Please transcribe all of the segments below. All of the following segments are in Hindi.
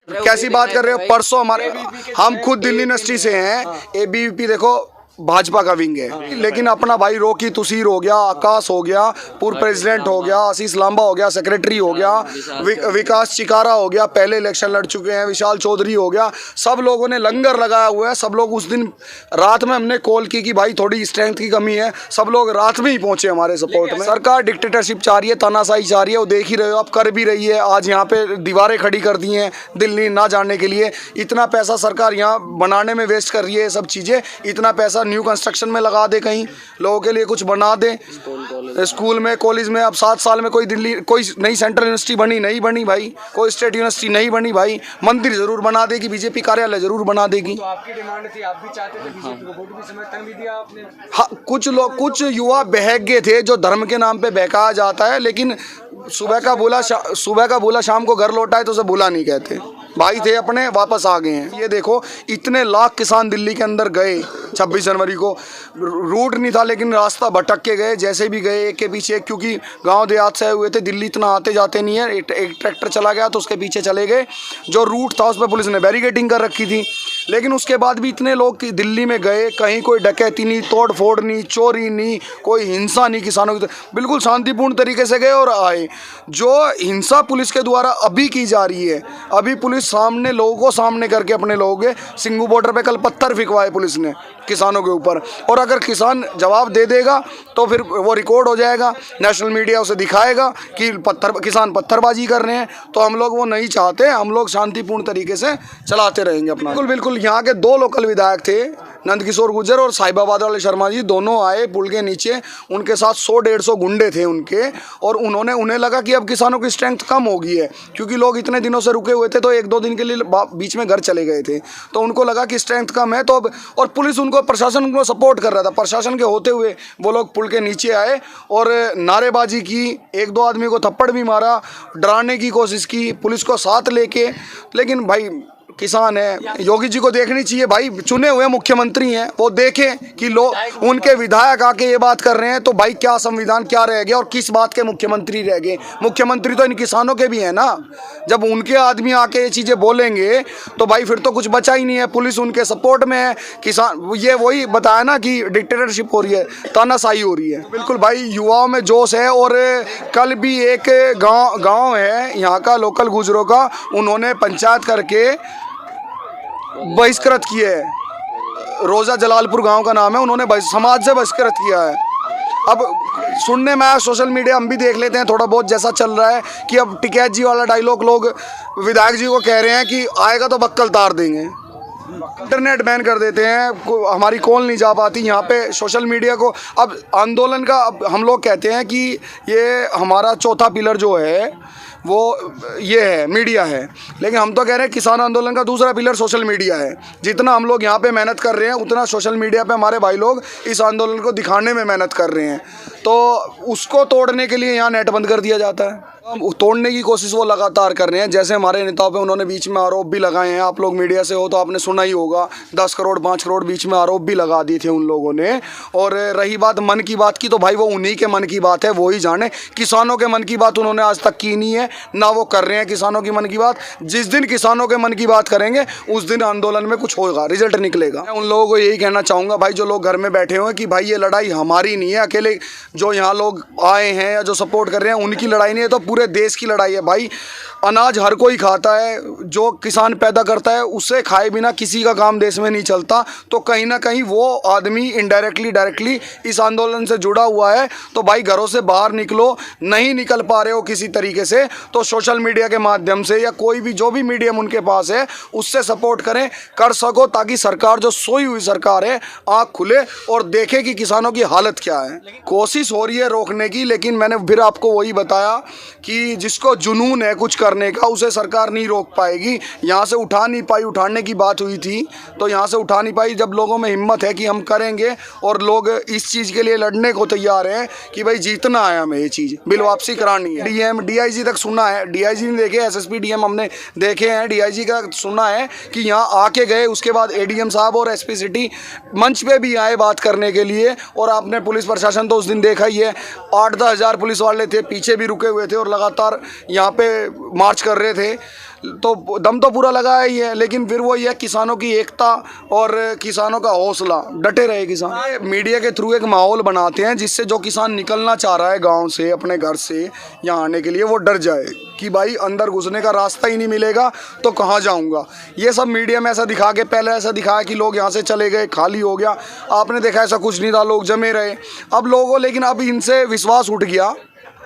कैसी बात कर रहे हो? परसों हमारे, हम खुद दिल्ली यूनिवर्सिटी से हैं। एबीवीपी देखो भाजपा का विंग है, लेकिन अपना भाई रोकी तुसीर हो गया, आकाश हो गया, पूर्व प्रेसिडेंट हो गया, आशीष लांबा हो गया, सेक्रेटरी हो गया, विकास चिकारा हो गया, पहले इलेक्शन लड़ चुके हैं, विशाल चौधरी हो गया, सब लोगों ने लंगर लगाया हुआ है। सब लोग उस दिन रात में हमने कॉल की कि भाई थोड़ी स्ट्रेंथ की कमी है, सब लोग रात में ही पहुंचे हमारे सपोर्ट में। सरकार डिक्टेटरशिप चाह रही है, तानाशाही चाह रही है, वो देख ही रहे हो, अब कर भी रही है। आज यहाँ पे दीवारें खड़ी कर दी हैं दिल्ली ना जाने के लिए। इतना पैसा सरकार यहाँ बनाने में वेस्ट कर रही है, सब चीज़ें, इतना पैसा न्यू कंस्ट्रक्शन में लगा दे, कहीं लोगों के लिए कुछ बना दे, स्कूल में, कॉलेज में। अब 7 साल में कोई दिल्ली कोई नई सेंट्रल यूनिवर्सिटी बनी नहीं बनी भाई, कोई स्टेट यूनिवर्सिटी नहीं बनी भाई। मंदिर जरूर बना देगी, बीजेपी कार्यालय जरूर बना देगी। तो आपकी डिमांड थी, आप भी चाहते थे बीजेपी को, वोट भी समर्थन भी दिया आपने? हाँ, कुछ लोग, कुछ युवा बहक गए थे, जो धर्म के नाम पे बहकाया जाता है, लेकिन सुबह का बोला शाम को घर लौटा है तो उसे बुला नहीं कहते। भाई थे अपने, वापस आ गए हैं। ये देखो इतने लाख किसान दिल्ली के अंदर गए 26 जनवरी को, रूट नहीं था लेकिन रास्ता भटक के गए, जैसे भी गए एक के पीछे एक, क्योंकि गांव देहात से हुए थे, दिल्ली इतना आते जाते नहीं है। एक ट्रैक्टर चला गया तो उसके पीछे चले गए, जो रूट था उस पर पुलिस ने बैरिकेडिंग कर रखी थी। लेकिन उसके बाद भी इतने लोग दिल्ली में गए, कहीं कोई डकैती नहीं, तोड़ फोड़ नहीं, चोरी नहीं, कोई हिंसा नहीं, किसानों की बिल्कुल शांतिपूर्ण तरीके से गए और आए। जो हिंसा पुलिस के द्वारा अभी की जा रही है, अभी पुलिस सामने लोगों को सामने करके अपने लोगों के सिंगू बॉर्डर पे कल पत्थर फिकवाए पुलिस ने किसानों के ऊपर, और अगर किसान जवाब दे देगा तो फिर वो रिकॉर्ड हो जाएगा, नेशनल मीडिया उसे दिखाएगा कि किसान पत्थरबाजी कर रहे हैं। तो हम लोग वो नहीं चाहते, हम लोग शांतिपूर्ण तरीके से चलाते रहेंगे अपना। बिल्कुल बिल्कुल। यहाँ के 2 लोकल विधायक थे, नंदकिशोर गुर्जर और साहिबाबाद वाले शर्मा जी, दोनों आए पुल के नीचे, उनके साथ 100-150 गुंडे थे उनके, और उन्हें लगा कि अब किसानों की स्ट्रेंथ कम हो गई है, क्योंकि लोग इतने दिनों से रुके हुए थे, तो 1-2 दिन के लिए बीच में घर चले गए थे, तो उनको लगा कि स्ट्रेंथ कम है। तो अब, और पुलिस उनको, प्रशासन उनको सपोर्ट कर रहा था, प्रशासन के होते हुए वो लोग पुल के नीचे आए और नारेबाजी की, 1-2 आदमी को थप्पड़ भी मारा, डराने की कोशिश की पुलिस को साथ लेके। लेकिन भाई किसान है, योगी जी को देखनी चाहिए भाई, चुने हुए मुख्यमंत्री हैं, वो देखें कि लोग, उनके विधायक आके ये बात कर रहे हैं, तो भाई क्या संविधान क्या रह गया और किस बात के मुख्यमंत्री रह गए? मुख्यमंत्री तो इन किसानों के भी हैं ना। जब उनके आदमी आके ये चीज़ें बोलेंगे तो भाई फिर तो कुछ बचा ही नहीं है। पुलिस उनके सपोर्ट में है, किसान, ये वही बताया ना कि डिक्टेटरशिप हो रही है, तानाशाही हो रही है। बिल्कुल भाई, युवाओं में जोश है। और कल भी एक गाँव है यहाँ का, लोकल गुजरों का, उन्होंने पंचायत करके बहिष्कृत किए है। रोजा जलालपुर गांव का नाम है, उन्होंने समाज से बहिष्कृत किया है। अब सुनने में आया, सोशल मीडिया हम भी देख लेते हैं थोड़ा बहुत जैसा चल रहा है, कि अब टिकैत जी वाला डायलॉग लोग विधायक जी को कह रहे हैं कि आएगा तो बक्कल तार देंगे, इंटरनेट बैन कर देते हैं, हमारी कॉल नहीं जा पाती यहाँ पे। सोशल मीडिया को अब आंदोलन का, अब हम लोग कहते हैं कि ये हमारा चौथा पिलर जो है वो ये है, मीडिया है, लेकिन हम तो कह रहे हैं किसान आंदोलन का दूसरा पिलर सोशल मीडिया है। जितना हम लोग यहाँ पे मेहनत कर रहे हैं, उतना सोशल मीडिया पे हमारे भाई लोग इस आंदोलन को दिखाने में मेहनत कर रहे हैं, तो उसको तोड़ने के लिए यहाँ नेट बंद कर दिया जाता है। तोड़ने की कोशिश वो लगातार कर रहे हैं। जैसे हमारे नेताओं पे उन्होंने बीच में आरोप भी लगाए हैं, आप लोग मीडिया से हो तो आपने सुना ही होगा, 10 करोड़ 5 करोड़ बीच में आरोप भी लगा दिए थे उन लोगों ने। और रही बात मन की बात की, तो भाई वो उन्हीं के मन की बात है, वो ही जाने। किसानों के मन की बात उन्होंने आज तक की नहीं है, ना वो कर रहे हैं किसानों की मन की बात। जिस दिन किसानों के मन की बात करेंगे उस दिन आंदोलन में कुछ होगा, रिजल्ट निकलेगा। मैं उन लोगों को यही कहना चाहूँगा भाई, जो लोग घर में बैठे हुए हैं, कि भाई ये लड़ाई हमारी नहीं है अकेले, जो यहाँ लोग आए हैं या जो सपोर्ट कर रहे हैं उनकी लड़ाई नहीं है, तो पूरे देश की लड़ाई है भाई। अनाज हर कोई खाता है, जो किसान पैदा करता है उससे खाए बिना किसी का काम देश में नहीं चलता। तो कहीं ना कहीं वो आदमी इनडायरेक्टली डायरेक्टली इस आंदोलन से जुड़ा हुआ है। तो भाई घरों से बाहर निकलो, नहीं निकल पा रहे हो किसी तरीके से, तो सोशल मीडिया के माध्यम से या कोई भी जो भी मीडियम उनके पास है उससे सपोर्ट करें, कर सको, ताकि सरकार, जो सोई हुई सरकार है, आँख खुले और देखे कि किसानों की हालत क्या है। कोशिश हो रही है रोकने की, लेकिन मैंने फिर आपको वही बताया कि जिसको जुनून है कुछ करने का, उसे सरकार नहीं रोक पाएगी। यहाँ से उठा नहीं पाई, उठाने की बात हुई थी तो यहाँ से उठा नहीं पाई। जब लोगों में हिम्मत है कि हम करेंगे और लोग इस चीज़ के लिए लड़ने को तैयार हैं कि भाई जीतना है, हमें ये चीज़ बिल वापसी करानी है। डीएम डीआईजी तक सुना है, डीआईजी ने देखे, एसएसपी डीएम हमने देखे हैं, डीआईजी का सुना है कि यहाँ आके गए। उसके बाद एडीएम साहब और एसपी सिटी मंच पे भी आए बात करने के लिए। और आपने पुलिस प्रशासन तो उस दिन देखा ही है, 8-10 हज़ार पुलिस वाले थे, पीछे भी रुके हुए थे और लगातार यहाँ पे मार्च कर रहे थे। तो दम तो पूरा लगाया ही है, लेकिन फिर वो ये किसानों की एकता और किसानों का हौसला, डटे रहे किसान। मीडिया के थ्रू एक माहौल बनाते हैं जिससे जो किसान निकलना चाह रहा है गांव से, अपने घर से यहाँ आने के लिए, वो डर जाए कि भाई अंदर घुसने का रास्ता ही नहीं मिलेगा तो कहाँ जाऊँगा। ये सब मीडिया में ऐसा दिखा के, पहले ऐसा दिखाया कि लोग यहाँ से चले गए, खाली हो गया। आपने देखा ऐसा कुछ नहीं था, लोग जमे रहे। अब लोगों, लेकिन अब इनसे विश्वास उठ गया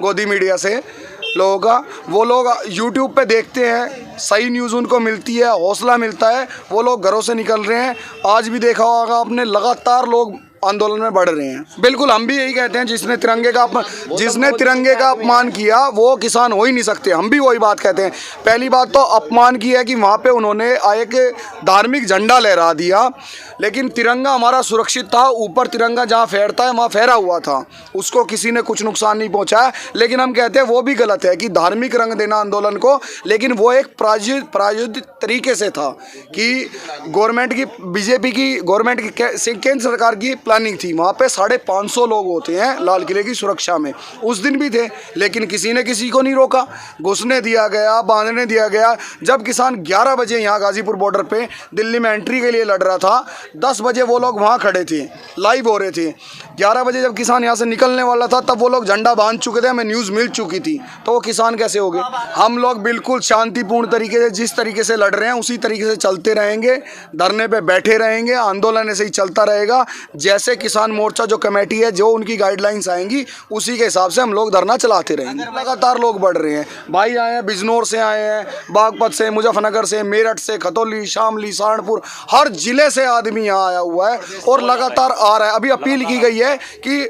गोदी मीडिया से लोगों का। वो लोग यूट्यूब पे देखते हैं, सही न्यूज़ उनको मिलती है, हौसला मिलता है, वो लोग घरों से निकल रहे हैं। आज भी देखा होगा आपने, लगातार लोग आंदोलन में बढ़ रहे हैं। बिल्कुल, हम भी यही कहते हैं, जिसने तिरंगे का अपमान किया वो किसान हो ही नहीं सकते। हम भी वही बात कहते हैं। पहली बात तो अपमान की है कि वहाँ पे उन्होंने एक धार्मिक झंडा लहरा दिया, लेकिन तिरंगा हमारा सुरक्षित था। ऊपर तिरंगा जहाँ फहरता है वहाँ फहरा हुआ था, उसको किसी ने कुछ नुकसान नहीं पहुँचाया। लेकिन हम कहते हैं वो भी गलत है कि धार्मिक रंग देना आंदोलन को, लेकिन वो एक प्रायोजित तरीके से था कि गवर्नमेंट की, बीजेपी की गवर्नमेंट की, केंद्र सरकार की प्लानिंग थी। वहाँ पे 550 लोग होते हैं लाल किले की सुरक्षा में, उस दिन भी थे, लेकिन किसी ने किसी को नहीं रोका, घुसने दिया गया, बांधने दिया गया। जब किसान 11 बजे यहाँ गाजीपुर बॉर्डर पे दिल्ली में एंट्री के लिए लड़ रहा था, 10 बजे वो लोग वहाँ खड़े थे, लाइव हो रहे थे। 11 बजे जब किसान यहाँ से निकलने वाला था, तब वो लोग झंडा बांध चुके थे, हमें न्यूज़ मिल चुकी थी। तो वो किसान कैसे हो गए? हम लोग बिल्कुल शांतिपूर्ण तरीके से, जिस तरीके से लड़ रहे हैं उसी तरीके से चलते रहेंगे, धरने पे बैठे रहेंगे, आंदोलन ऐसे ही चलता रहेगा। जैसे किसान मोर्चा जो कमेटी है, जो उनकी गाइडलाइंस आएंगी उसी के हिसाब से हम लोग धरना चलाते रहेंगे। लगातार लोग बढ़ रहे हैं, भाई आए हैं, बिजनौर से आए हैं, बागपत से, मुजफ्फरनगर से, मेरठ से, खतौली, शामली, सहारनपुर, हर जिले से आदमी यहाँ आया हुआ है और लगातार आ रहा है। अभी अपील की गई है कि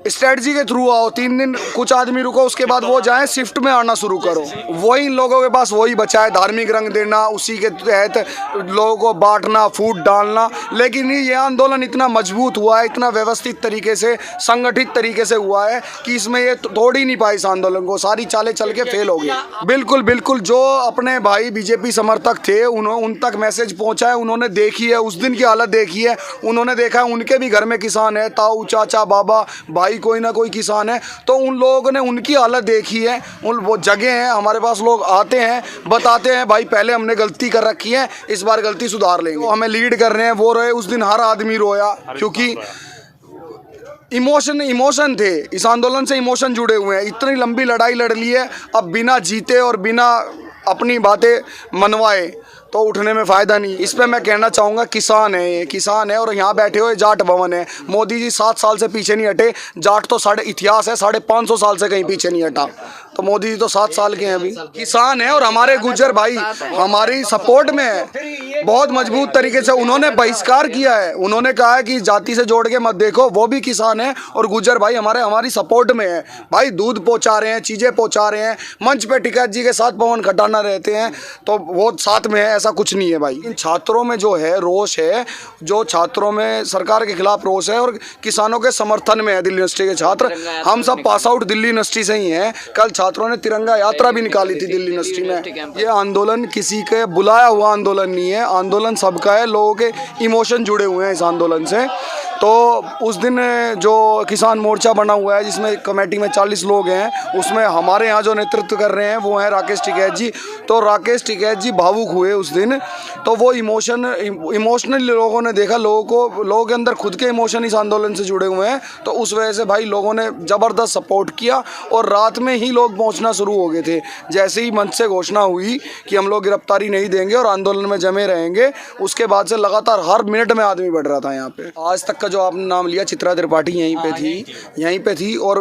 स्ट्रेटजी के थ्रू आओ, 3 दिन कुछ आदमी रुको, उसके बाद वो जाएं, शिफ्ट में आना शुरू करो। वही इन लोगों के पास वही बचा है, धार्मिक रंग देना, उसी के तहत लोगों को बांटना, फूट डालना। लेकिन ये आंदोलन इतना मजबूत हुआ है, इतना व्यवस्थित तरीके से, संगठित तरीके से हुआ है कि इसमें ये तोड़ ही नहीं पाई इस आंदोलन को, सारी चालें चल के फेल हो गई। बिल्कुल बिल्कुल, जो अपने भाई बीजेपी समर्थक थे उन तक मैसेज पहुँचा है, उन्होंने देखी है, उस दिन की हालत देखी है, उन्होंने देखा है उनके भी घर में किसान है, ताऊ, चाचा, बाबा, भाई, कोई ना कोई किसान है, तो उन लोगों ने उनकी हालत देखी है। वो जगह हैं, हमारे पास लोग आते हैं, बताते हैं भाई पहले हमने गलती कर रखी है, इस बार गलती सुधार लेंगे। तो हमें लीड कर रहे हैं, वो रहे। उस दिन हर आदमी रोया, क्योंकि इमोशन थे, इस आंदोलन से इमोशन जुड़े हुए हैं। इतनी लंबी लड़ाई लड़ ली है, अब बिना जीते और बिना अपनी बातें मनवाए तो उठने में फ़ायदा नहीं। इस पे मैं कहना चाहूँगा, किसान है, ये किसान है और यहाँ बैठे हुए जाट भवन है। मोदी जी 7 साल से पीछे नहीं हटे, जाट तो इतिहास है, 550 साल से कहीं पीछे नहीं हटा, तो मोदी जी तो 7 साल के हैं अभी। किसान है और हमारे गुज्जर भाई हमारी सपोर्ट में है, बहुत मजबूत तरीके से। उन्होंने बहिष्कार किया है, उन्होंने कहा है कि जाति से जोड़ के मत देखो, वो भी किसान है और गुज्जर भाई हमारी सपोर्ट में है। भाई दूध पहुँचा रहे हैं, चीज़ें पहुँचा रहे हैं, मंच पे टिकैत जी के साथ पवन खटाना रहते हैं, तो वो साथ में है, ऐसा कुछ नहीं है भाई। इन छात्रों में जो है रोष है, जो छात्रों में सरकार के खिलाफ रोष है और किसानों के समर्थन में है दिल्ली यूनिवर्सिटी के छात्र। हम सब पास आउट दिल्ली यूनिवर्सिटी से ही हैं। कल छात्रों ने तिरंगा यात्रा भी निकाली थी दिल्ली यूनिवर्सिटी में। ये आंदोलन किसी के बुलाया हुआ आंदोलन नहीं है, आंदोलन सबका है, लोगों के इमोशन जुड़े हुए हैं इस आंदोलन से। तो उस दिन जो किसान मोर्चा बना हुआ है, जिसमें कमेटी में 40 लोग हैं, उसमें हमारे यहाँ जो नेतृत्व कर रहे हैं वो हैं राकेश टिकैत जी। तो राकेश टिकैत जी भावुक हुए उस दिन, तो वो इमोशनली लोगों ने देखा, लोगों के अंदर खुद के इमोशन इस आंदोलन से जुड़े हुए हैं, तो उस वजह से भाई लोगों ने ज़बरदस्त सपोर्ट किया और रात में ही लोग पहुँचना शुरू हो गए थे। जैसे ही मंच से घोषणा हुई कि हम लोग गिरफ्तारी नहीं देंगे और आंदोलन में जमे रहेंगे, उसके बाद से लगातार हर मिनट में आदमी बढ़ रहा था यहाँ पे। आज तक का जो आपने नाम लिया, चित्रा त्रिपाठी यहीं पे थी और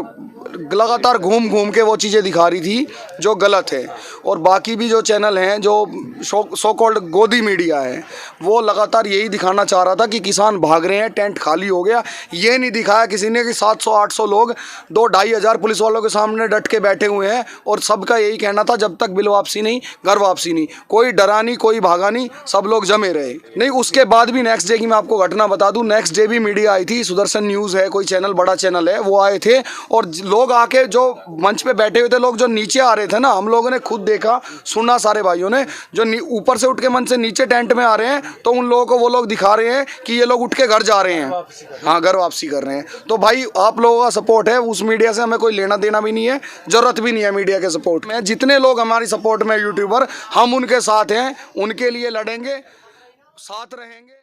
लगातार घूम के वो चीज़ें दिखा रही थी जो गलत है। और बाकी भी जो चैनल हैं, जो सो कॉल्ड गोदी मीडिया है, वो लगातार यही दिखाना चाह रहा था कि किसान भाग रहे हैं, टेंट खाली हो गया। ये नहीं दिखाया किसी ने कि 700-800 लोग 2-2.5 हज़ार पुलिस वालों के सामने डट के बैठे हुए हैं और सबका यही कहना था जब तक बिल वापसी नहीं, घर वापसी नहीं। कोई डरा नहीं, कोई भागा नहीं, सब लोग जमे रहे। नहीं, उसके बाद भी नेक्स्ट डे की मैं आपको घटना बता दूँ, नेक्स्ट डे भी मीडिया मीडिया आई थी, सुदर्शन न्यूज़ है, कोई चैनल, बड़ा चैनल है, वो आए थे और लोग आके जो मंच पे बैठे हुए थे, लोग जो नीचे आ रहे थे ना, हम लोगों ने खुद देखा, सुना सारे भाइयों ने, जो ऊपर से उठ के मंच से नीचे टेंट में आ रहे हैं, तो उन लोगों को वो लोग दिखा रहे हैं कि ये लोग उठ के घर जा रहे हैं, हाँ घर वापसी कर रहे हैं। तो भाई आप लोगों का सपोर्ट है, उस मीडिया से हमें कोई लेना देना भी नहीं है, ज़रूरत भी नहीं है मीडिया के सपोर्ट में। जितने लोग हमारी सपोर्ट में यूट्यूबर, हम उनके साथ हैं, उनके लिए लड़ेंगे, साथ रहेंगे।